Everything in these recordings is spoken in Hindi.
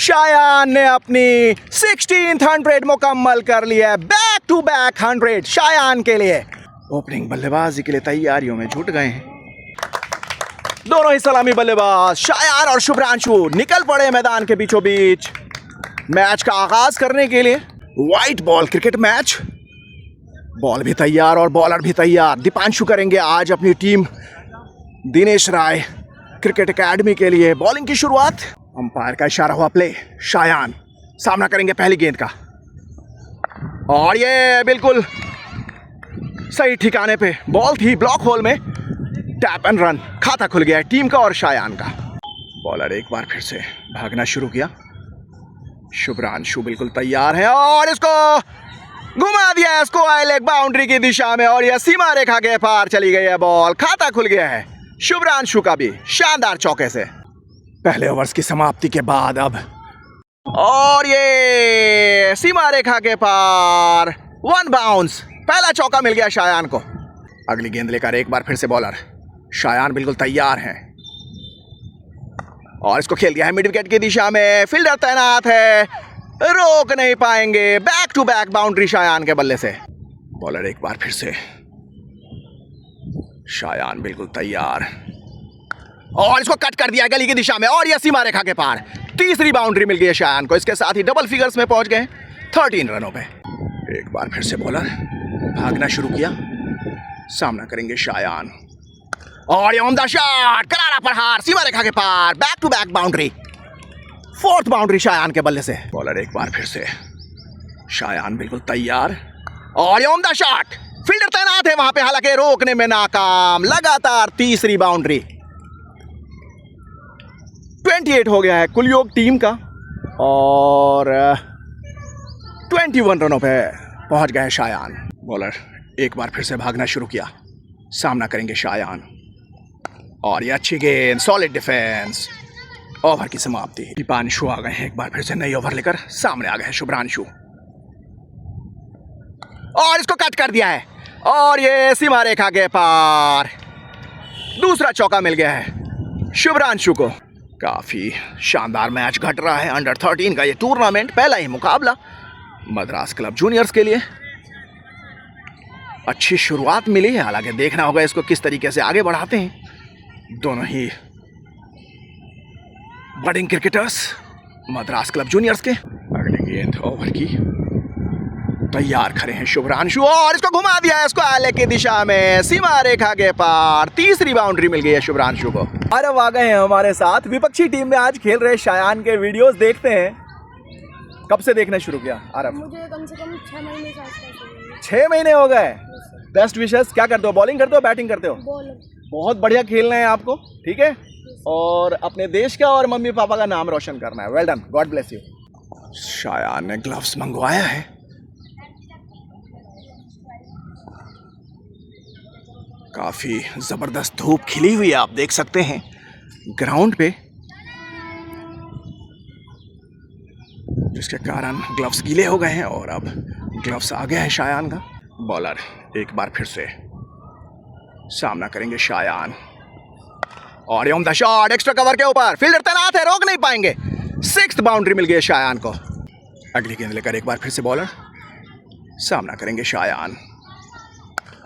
शायान ने अपनी 1600 मुकम्मल कर लिया। बैक टू बैक 100 शायान के लिए। ओपनिंग बल्लेबाजी के लिए तैयारियों में जुट गए हैं दोनों ही सलामी बल्लेबाज शायान और शुभ्रांशु निकल पड़े मैदान के बीचों बीच मैच का आगाज करने के लिए। White ball cricket match, ball भी तैयार और बॉलर भी तैयार। दीपांशु करेंगे आज अपनी team Dinesh Rai cricket academy के लिए बॉलिंग की शुरुआत। अंपायर का इशारा हुआ प्ले। शायान सामना करेंगे पहली गेंद का और ये बिल्कुल सही ठिकाने पे बॉल थी। ब्लॉक होल में टैप एंड रन, खाता खुल गया है टीम का और शायान का। बॉलर एक बार फिर से भागना शुरू किया। शुभ्रांशु बिल्कुल तैयार है और इसको घुमा दिया इसको आई लेग बाउंड्री की दिशा में और यह सीमा रेखा के पार चली गई है बॉल। खाता खुल गया है शुभ्रांशु का भी शानदार चौके से। पहले ओवर्स की समाप्ति के बाद अब और ये सीमा रेखा के पार 1 बाउंस। पहला चौका मिल गया शायान को। अगली गेंद लेकर एक बार फिर से बॉलर। शायान बिल्कुल तैयार हैं और इसको खेल दिया है मिड विकेट की दिशा में। फील्डर तैनात है, रोक नहीं पाएंगे। Back to back boundary Shayan के बल्ले से। बॉलर एक बार फिर से। शायान बिल्कुल तैयार और इसको कट कर दिया गली की दिशा में और यह सीमा रेखा के पार। तीसरी बाउंड्री मिल गई है शायान को। इसके साथ ही डबल फिगर्स में पहुंच गए 13 रनों पे। एक बार फिर से बॉलर भागना शुरू किया। सामना करेंगे शायान और ये उम्दा शॉट, करारा प्रहार सीमा रेखा के पार। Back to back boundary, 4th boundary Shayan के बल्ले से। बॉलर एक बार फिर से। शायान बिल्कुल तैयार और ये उम्दा शॉट। फील्डर तैनात है वहां पे, हालांकि रोकने में नाकाम। लगातार तीसरी बाउंड्री। 28 हो गया है कुल योग टीम का और 21 रनों पे पहुंच गए शायान। बॉलर एक बार फिर से भागना शुरू किया। सामना करेंगे शायान और ये अच्छी गेंद, सॉलिड डिफेंस। ओवर की समाप्ति। दीपांशु आ गए हैं एक बार फिर से नई ओवर लेकर। सामने आ गए हैं शुभ्रांशु और इसको कट कर दिया है और ये सीमा रेखा के पार। दूसरा चौका मिल गया है शुभ्रांशु को। काफी शानदार मैच घट रहा है अंडर 13 का ये टूर्नामेंट। पहला ही मुकाबला मद्रास क्लब जूनियर्स के लिए। अच्छी शुरुआत मिली है, हालांकि देखना होगा इसको किस तरीके से आगे बढ़ाते हैं दोनों ही budding cricketers Madras club juniors के। अगली गेंद ओवर की तैयार खड़े हैं शुभ्रांशु और इसको घुमा दिया है इसको आले की दिशा में सीमा रेखा के पार। तीसरी बाउंड्री मिल गई है शुभ्रांशु को। अरब आ गए हैं हमारे साथ। विपक्षी टीम में आज खेल रहे शायान के वीडियोस देखते हैं। कब से देखना शुरू किया अरब? मुझे कम से कम 6 महीने से आसपास। 6 महीने हो गए। Best wishes. क्या करते हो, बॉलिंग करते हो बैटिंग करते हो? बॉलर। बहुत बढ़िया खेलना है आपको, ठीक है, और अपने देश का और मम्मी पापा का नाम रोशन करना है। Well done, God bless you. Shayan ने ग्लव्स मंगवाया है। काफी जबरदस्त धूप खिली हुई है, आप देख सकते हैं ग्राउंड पे, जिसके कारण ग्लव्स गीले हो गए हैं और अब ग्लव्स आ गया है शायान का। बॉलर एक बार फिर से। सामना करेंगे शायान और ये शॉट एक्स्ट्रा कवर के ऊपर। फील्डर तैनात है, रोक नहीं पाएंगे। 6th बाउंड्री मिल गई है शायान को। अगली गेंद लेकर एक बार फिर से बॉलर। सामना करेंगे शायान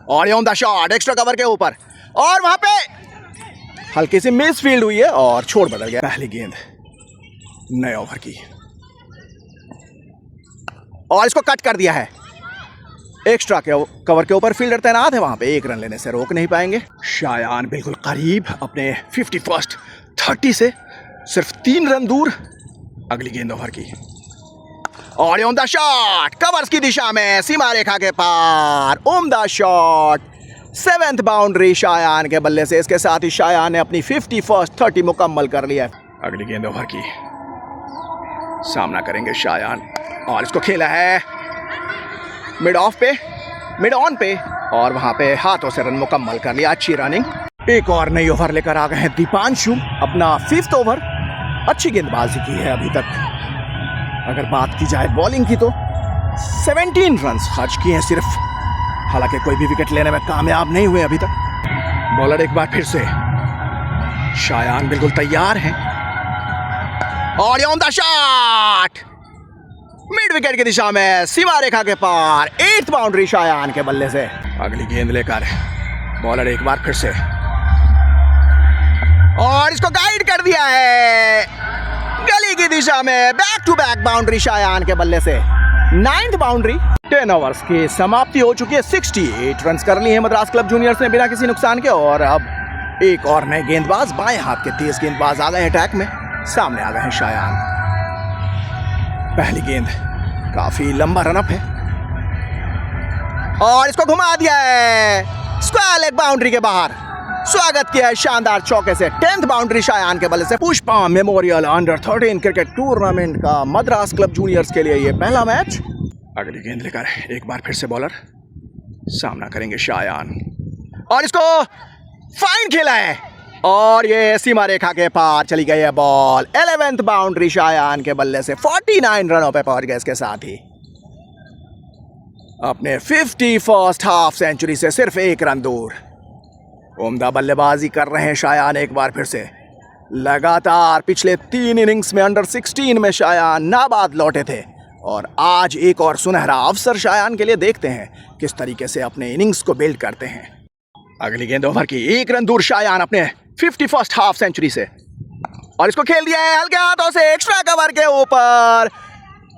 और ये शॉट एक्स्ट्रा कवर के ऊपर और वहां पे हल्की सी मिस फील्ड हुई है और छोड़ बदल गया। पहली गेंद नए ओवर की और इसको कट कर दिया है एक्स्ट्रा के कवर के ऊपर। फील्डर तैनात है वहां पे, 1 रन लेने से रोक नहीं पाएंगे। शायान बिल्कुल करीब अपने 51st 30 से सिर्फ 3 रन दूर। अगली गेंद ओवर की और उम्दा शॉट कवर्स की दिशा में सीमा रेखा के पार। उम्दा शॉट, 7th बाउंड्री शायान के बल्ले से। इसके साथ ही शायान ने अपनी 51st 30 मुकम्मल कर लिया। अगली गेंद ओवर की। सामना करेंगे शायान और इसको खेला है मिड ऑफ पे, मिड ऑन पे और वहां पे हाथों से रन मुकम्मल कर लिया। अच्छी रनिंग। एक और नई ओवर लेकर आ गए हैं दीपांशु, अपना 5th ओवर। अच्छी गेंदबाजी की है अभी तक। अगर बात की जाए बॉलिंग की तो 17 रन खर्च किए हैं सिर्फ, हालांकि कोई भी विकेट लेने में कामयाब नहीं हुए अभी तक। बॉलर एक बार फिर से। शायान बिल्कुल तैयार हैं और ये on the shot mid wicket की दिशा में सीमा रेखा के पार 8th बाउंड्री शायान के बल्ले से। अगली गेंद लेकर बॉलर एक बार फिर से और इसको गाइड कर दिया है गली की दिशा में। Back to back boundary Shayan के बल्ले से 9th बाउंड्री। 10 ओवर्स की समाप्ति हो चुकी है। 68 रन कर लिए हैं मद्रास क्लब जूनियर्स ने बिना किसी नुकसान के। और अब एक और नए गेंदबाज बाएं हाथ के तेज गेंदबाज आ गए हैं अटैक में। सामने आ गए हैं शायान। पहली गेंद काफी लंबा रनअप है और इसको घुमा दिया है स्क्वायर लेग बाउंड्री के बाहर। स्वागत किया है शानदार चौके से। 10th बाउंड्री शायान के बल्ले से। Pushpa memorial under 13 cricket tournament का मद्रास क्लब जूनियर्स के लिए ये पहला मैच। अगली गेंद लेकर एक बार फिर से बॉलर सामना करेंगे शायान और इसको फाइन खेला है और ये सीमा रेखा के पार चली गई है बॉल। 11th बाउंड्री शायान के बल्ले से 49 रनों पे पहुंच गए। इसके साथ ही अपने 51st हाफ सेंचुरी से सिर्फ 1 रन दूर। उम्दा बल्लेबाजी कर रहे हैं शायान एक बार फिर से। लगातार पिछले 3 इनिंग्स में अंडर 16 में शायान नाबाद लौटे थे और आज एक और सुनहरा अवसर शायान के लिए। देखते हैं किस तरीके से अपने इनिंग्स को बिल्ड करते हैं। अगली गेंद ओवर की 1 रन दूर शायान अपने 51st हाफ सेंचुरी से और इसको खेल दिया है हल्के हाथों से एक्स्ट्रा कवर के ऊपर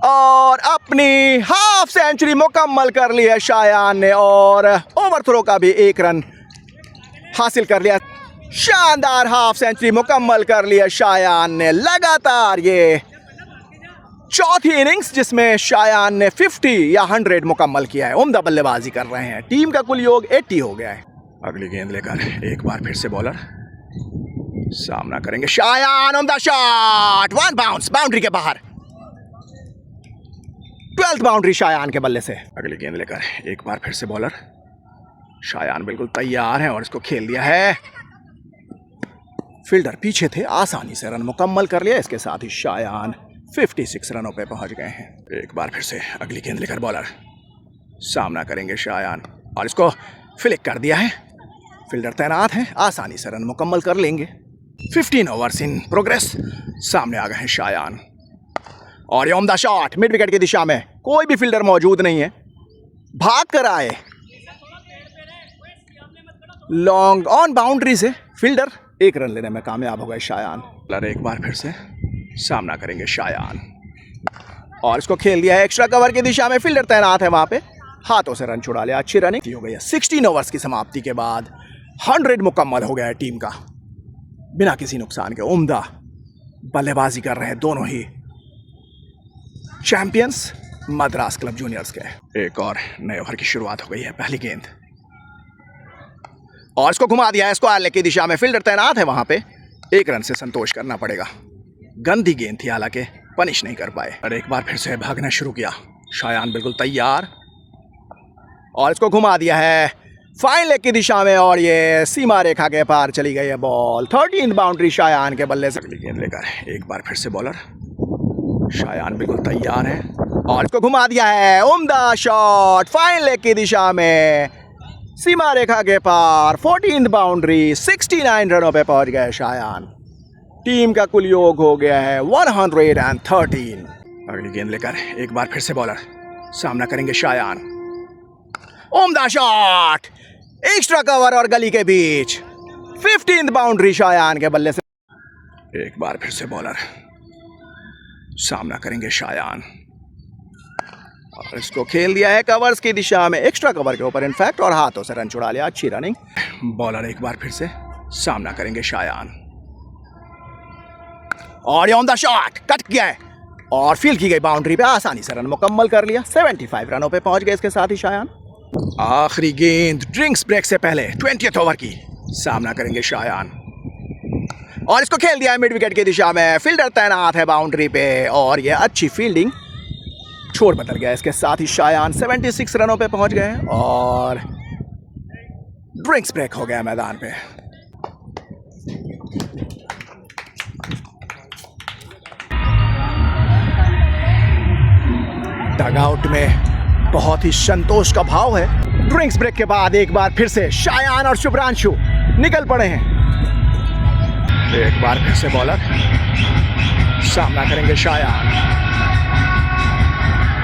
और अपनी हाफ सेंचुरी मुकम्मल कर ली है शायान ने और ओवर थ्रो का भी 1 रन हासिल कर लिया। शानदार हाफ सेंचुरी मुकम्मल कर लिया शायान ने। लगातार ये चौथी इनिंग्स जिसमें शायान ने 50 या 100 मुकम्मल किया है। उम्दा बल्लेबाजी कर रहे हैं। टीम का कुल योग 80 हो गया है। अगली गेंद लेकर एक बार फिर से बॉलर सामना करेंगे शायान। उम्दा शॉट 1 बाउंस बाउंड्री के बाहर। 12th बाउंड्री शायान के बल्ले से। अगली गेंद लेकर एक बार फिर से बॉलर शायान बिल्कुल तैयार है और इसको खेल दिया है। फील्डर पीछे थे, आसानी से रन मुकम्मल कर लिया। इसके साथ ही शायान 56 रनों पे पहुंच गए हैं। एक बार फिर से अगली गेंद लेकर बॉलर सामना करेंगे शायान और इसको फ्लिक कर दिया है। फील्डर तैनात है, आसानी से रन मुकम्मल कर लेंगे। 15 ओवर्स इन प्रोग्रेस। सामने आ गए हैं शायान और ये उम्दा शॉट मिड विकेट की दिशा में। कोई भी फील्डर मौजूद नहीं है, भाग कर आए लॉन्ग ऑन बाउंड्री से। फील्डर 1 रन लेने में कामयाब हो गए शायान। एक बार फिर से सामना करेंगे शायान और इसको खेल दिया है एक्स्ट्रा कवर की दिशा में। फील्डर तैनात है वहां पे, हाथों से रन छुड़ा लिया। अच्छी रनिंग हो गई है। 16 ओवर्स की समाप्ति के बाद 100 मुकम्मल हो गया है टीम का बिना किसी नुकसान के। उम्दा बल्लेबाजी कर रहे हैं दोनों ही चैंपियंस मद्रास क्लब जूनियर्स के। एक और नए ओवर की शुरुआत हो गई है। पहली गेंद और इसको घुमा दिया है स्क्वायर लेग की दिशा में। फील्डर तैनात है वहां पे, 1 रन से संतोष करना पड़ेगा। गंदी गेंद थी, हालांकि पनिश नहीं कर पाए। और एक बार फिर से भागना शुरू किया शायान बिल्कुल तैयार और इसको घुमा दिया है फाइन लेग की दिशा में और ये सीमा रेखा के पार चली गई है बॉल। 13th बाउंड्री शायान के बल्ले से। अगली गेंद लेकर एक बार फिर से बॉलर शायान बिल्कुल तैयार है और इसको घुमा दिया है। उम्दा शॉट फाइन लेग की दिशा में, सीमा रेखा के पार। 14th boundary. 69 रनों पे पहुंच गए शायान। टीम का कुल योग हो गया है 113। अगली गेंद लेकर एक बार फिर से बॉलर सामना करेंगे शायान। उम्दा शॉट एक्स्ट्रा कवर और गली के बीच। 15th बाउंड्री शायान के बल्ले से। एक बार फिर से बॉलर सामना करेंगे शायान और इसको खेल दिया है कवर्स की दिशा में, एक्स्ट्रा कवर के ऊपर इनफैक्ट, और हाथों से रन छुड़ा लिया। अच्छी रनिंग। बॉलर एक बार फिर से सामना करेंगे शायान और ये ऑन द शॉट कट किया है और फील की गई बाउंड्री पे, आसानी से रन मुकम्मल कर लिया। 75 रनों पे पहुंच गए इसके साथ ही शायान। आखिरी गेंद ड्रिंक्स ब्रेक से पहले 20th ओवर की। सामना करेंगे शायान और इसको खेल दिया है मिड विकेट की दिशा में। फील्डर तैनात है बाउंड्री पे और ये अच्छी फील्डिंग। छोर बदल गया इसके साथ ही शायान 76 रनों पे पहुंच गए और ड्रिंक्स ब्रेक हो गया मैदान पे। डगआउट में बहुत ही संतोष का भाव है। ड्रिंक्स ब्रेक के बाद एक बार फिर से शायान और शुभ्रांशु निकल पड़े हैं। एक बार फिर से बॉलर सामना करेंगे शायान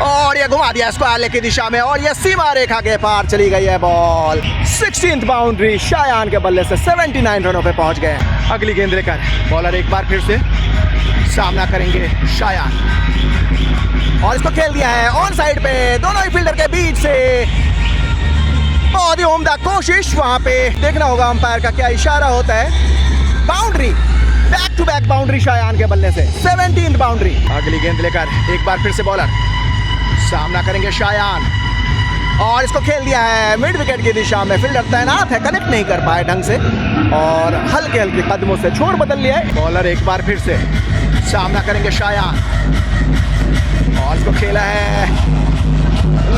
और ये घुमा दिया स्क्वायर की दिशा में और ये सीमा रेखा के पार चली गई है बॉल। 16th बाउंड्री शायान के बल्ले से 79 रनों पे पहुंच गए। अगली गेंद लेकर बॉलर एक बार फिर से सामना करेंगे शायान और इसको खेल दिया है ऑन साइड पे दोनों ही फील्डर के बीच से। बहुत ही उम्दा कोशिश, वहां पे देखना होगा अंपायर का क्या इशारा होता है। Boundary, back to back boundary Shayan के बल्ले से 17th बाउंड्री। अगली गेंद लेकर एक बार फिर से बॉलर सामना करेंगे शायान और इसको खेल दिया है मिड विकेट की दिशा में। फील्डर तैनात है, कनेक्ट नहीं कर पाए ढंग से और हल्के हल्के कदमों से छोड़ बदल लिया है। बॉलर एक बार फिर से सामना करेंगे शायान और इसको खेला है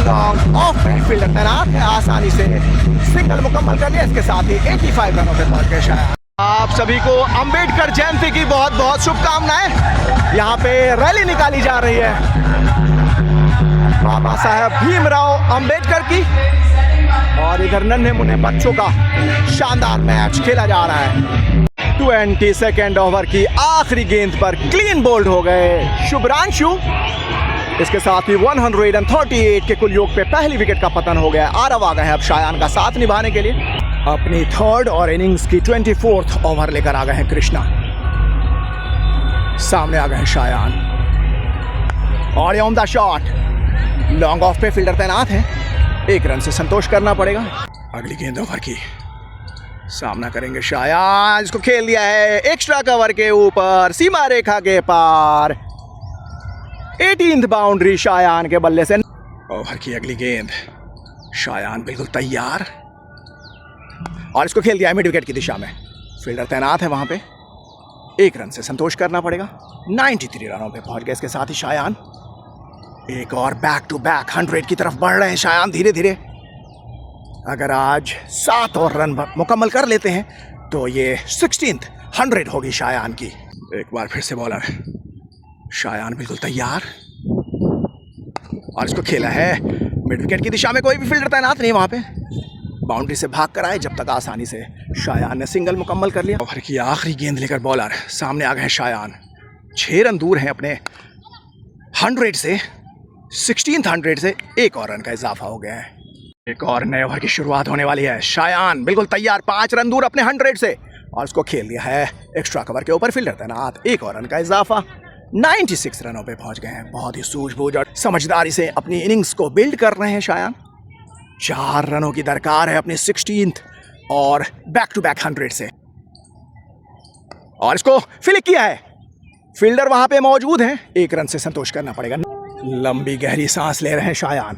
लॉन्ग ऑफ। फील्डर तैनात है, आसानी से सिंगल मुकम्मल कर लिया। इसके साथ ही 85 रनों पे पहुंच गए शायान। आप सभी को अंबेडकर जयंती की बहुत बहुत शुभकामनाएं। यहाँ पे रैली निकाली जा रही है बाबा साहब भीमराव अंबेडकर की और इधर नन्हे मुन्ने बच्चों का शानदार मैच खेला जा रहा है। 22nd ओवर की आखिरी गेंद पर क्लीन बोल्ड हो गए शुभ्रांशु। इसके साथ ही 138 के कुल योग पे पहली विकेट का पतन हो गया। आरव आ गए हैं अब शायान का साथ निभाने के लिए। अपनी थर्ड और इनिंग्स की 24th ओवर लेकर आ गए हैं कृष्णा। सामने आ गए हैं शायान और ये उम्दा शॉट लॉन्ग ऑफ पे। फील्डर तैनात है, एक रन से संतोष करना पड़ेगा। अगली गेंद ओवर की सामना करेंगे शायान, इसको खेल दिया है एक्स्ट्रा कवर के ऊपर सीमा रेखा के पार। 18th बाउंड्री शायान के बल्ले से। ओवर की अगली गेंद शायान बिल्कुल तैयार और इसको खेल दिया है मिड विकेट की दिशा में। फील्डर तैनात है वहां पे, एक रन से संतोष करना पड़ेगा। 93 रनों पे पहुंच गए। इसके साथ ही शायान एक और बैक टू बैक 100 की तरफ बढ़ रहे हैं शायान धीरे धीरे। अगर आज 7 और रन मुकम्मल कर लेते हैं तो ये 16th 100 होगी शायान की। एक बार फिर से बॉलर शायान बिल्कुल तैयार और इसको खेला है मिड विकेट की दिशा में। कोई भी फील्डर तैनात नहीं वहां पे, बाउंड्री से भाग कर आए जब तक आसानी से शायान ने सिंगल मुकम्मल कर लिया। ओवर की आखिरी गेंद लेकर बॉलर सामने आ गए हैं शायान। 6 रन दूर हैं अपने 100 से। 16th 100 से एक और रन का इजाफा हो गया है। एक और नए ओवर की शुरुआत होने वाली है। शायान बिल्कुल तैयार, 5 रन दूर अपने 100 से और उसको खेल दिया है एक्स्ट्रा कवर के ऊपर। फील्डर तैनात, एक और रन का इजाफा। 96 रनों पे पहुंच गए हैं। बहुत ही सूझबूझ और समझदारी से अपनी इनिंग्स को बिल्ड कर रहे हैं शायान। 4 रनों की दरकार है अपने 16th और बैक टू बैक 100 से और इसको फ्लिक किया है। फील्डर वहां पे मौजूद है, एक रन से संतोष करना पड़ेगा। लंबी गहरी सांस ले रहे हैं शायान।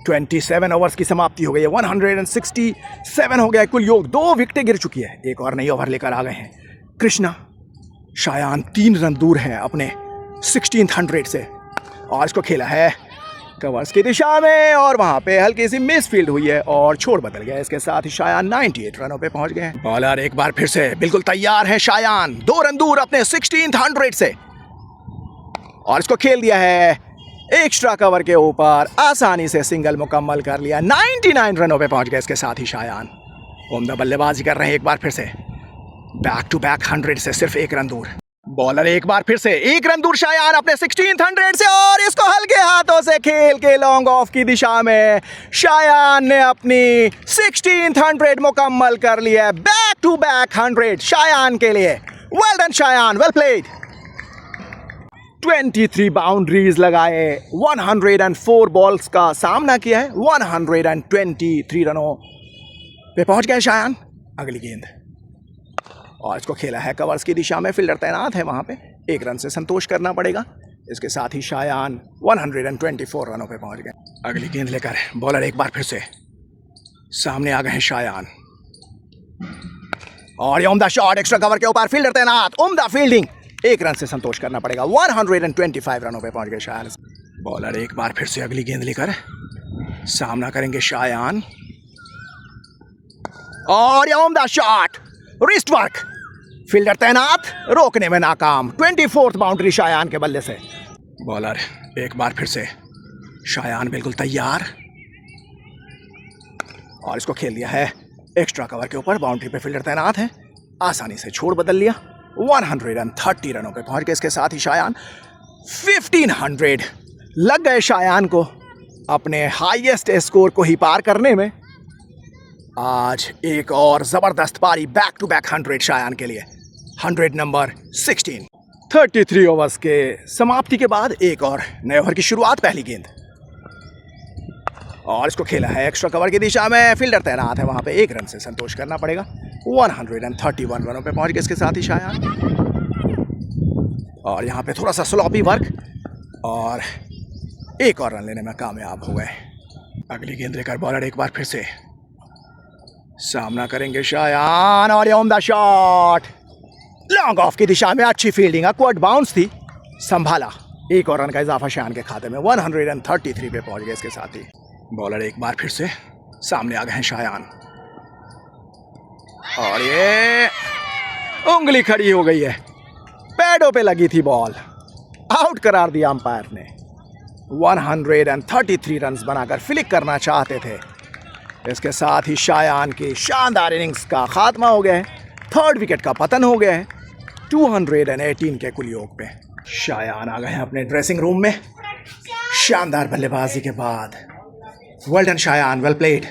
27 ओवर्स की समाप्ति हो गई है। 167 हो गया कुल योग। 2 विकेटें गिर चुकी है। एक और नई ओवर लेकर आ गए हैं कृष्णा। शायान 3 रन दूर है अपने 16th 100 से और इसको खेला है कवर्स की दिशा में और वहां पे हल्की सी मिस फील्ड हुई है और छोड़ बदल गया। इसके साथ ही शायान 98 रनों पे पहुंच गए। बॉलर एक बार फिर से बिल्कुल तैयार है शायान। 2 रन दूर अपने 16th 100 से और इसको खेल दिया है एक्स्ट्रा कवर के ऊपर। आसानी से सिंगल मुकम्मल कर लिया। 99 रनों पे पहुंच गए। इसके साथ ही शायान उम्दा बल्लेबाजी कर रहे हैं। एक बार फिर से बैक टू बैक 100 से सिर्फ 1 रन दूर। बॉलर एक बार फिर से 1 रन दूर शायान अपने 16th 100 से और इसको हल्के हाथों से खेल के लॉन्ग ऑफ की दिशा में शायान ने अपनी 16th 100 मुकम्मल कर लिया। बैक टू बैक 100 शायान के लिए। Well done Shayan, well played. 23 boundaries लगाए, 104 बॉल्स का सामना किया है। 123 रनों पे पहुंच गए शायान। अगली गेंद और इसको खेला है कवर्स की दिशा में। फील्डर तैनात है वहां पे, 1 रन से संतोष करना पड़ेगा। इसके साथ ही शायान 124 रनों पे पहुंच गए। अगली गेंद लेकर बॉलर एक बार फिर से सामने आ गए हैं शायान और ये उम्दा शॉट एक्स्ट्रा कवर के ऊपर। फील्डर तैनात, उम्दा फील्डिंग, 1 रन से संतोष करना पड़ेगा। 125 रनों पे पहुंच गए शायान। बॉलर एक बार फिर से अगली गेंद लेकर सामना करेंगे शायान और ये उम्दा शॉट, रिस्ट वर्क। फील्डर तैनात, रोकने में नाकाम। 24th बाउंड्री शायान के बल्ले से। बॉलर एक बार फिर से शायान बिल्कुल तैयार और इसको खेल दिया है एक्स्ट्रा कवर के ऊपर। बाउंड्री पे फील्डर तैनात है, आसानी से छोड़ बदल लिया। 130 रनों पे पहुंच गए। इसके साथ ही शायान 1500 लग गए शायान को अपने हाईएस्ट स्कोर को ही पार करने में। आज एक और जबरदस्त पारी बैक टू बैक 100 शायान के लिए। 100 नंबर 16। 33 ओवर्स के समाप्ति के बाद एक और नए ओवर की शुरुआत। पहली गेंद और इसको खेला है एक्स्ट्रा कवर की दिशा में। फील्डर तैनात है वहां पे, एक रन से संतोष करना पड़ेगा। 131 रनों पे पहुंच गए इसके साथ ही शायान। और यहाँ पे थोड़ा सा स्लॉपी वर्क और एक और रन लेने में कामयाब हो गए। अगली गेंद लेकर बॉलर एक बार फिर से सामना करेंगे शायान और on the shot long off की दिशा में। अच्छी फील्डिंग, अक्वर्ड बाउंस थी, संभाला। एक और रन का इजाफा शायान के खाते में। 133 पे पहुंच गए इसके साथ ही। बॉलर एक बार फिर से सामने आ गए हैं शायान और ये उंगली खड़ी हो गई है, पैडों पे लगी थी बॉल, आउट करार दिया अंपायर ने। 133 रन्स बनाकर फ्लिक करना चाहते थे। इसके साथ ही शायान की शानदार इनिंग्स का खात्मा हो गया है। थर्ड विकेट का पतन हो गया है 218 के कुल योग पे। शायान आ गए हैं अपने ड्रेसिंग रूम में शानदार बल्लेबाजी के बाद। Well done Shayan, well played.